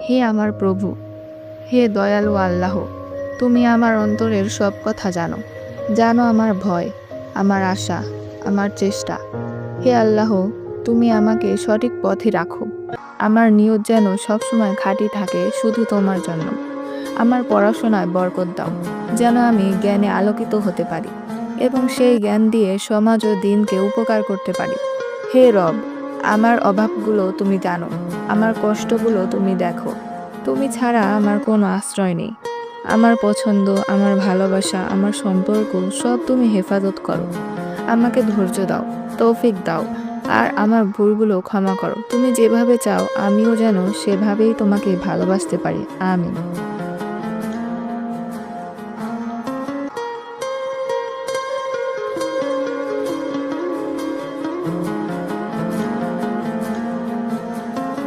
হে আমার প্রভু, হে দয়ালু আল্লাহ, তুমি আমার অন্তরের সব কথা জানো। জানো আমার ভয়, আমার আশা, আমার চেষ্টা। হে আল্লাহ, তুমি আমাকে সঠিক পথে রাখো। আমার নিয়ত যেন সবসময় খাঁটি থাকে শুধু তোমার জন্য। আমার পড়াশোনায় বরকত দাও, যেন আমি জ্ঞানে আলোকিত হতে পারি এবং সেই জ্ঞান দিয়ে সমাজ ও দিনকে উপকার করতে পারি। হে রব, আমার অভাবগুলো তুমি জানো, আমার কষ্টগুলো তুমি দেখো। তুমি ছাড়া আমার কোনো আশ্রয় নেই। আমার পছন্দ, আমার ভালোবাসা, আমার সম্পর্ক সব তুমি হেফাজত করো। আমাকে ধৈর্য দাও, তৌফিক দাও, আর আমার ভুলগুলো ক্ষমা করো। তুমি যেভাবে চাও আমিও যেন সেভাবেই তোমাকে ভালোবাসতে পারি। আমিন।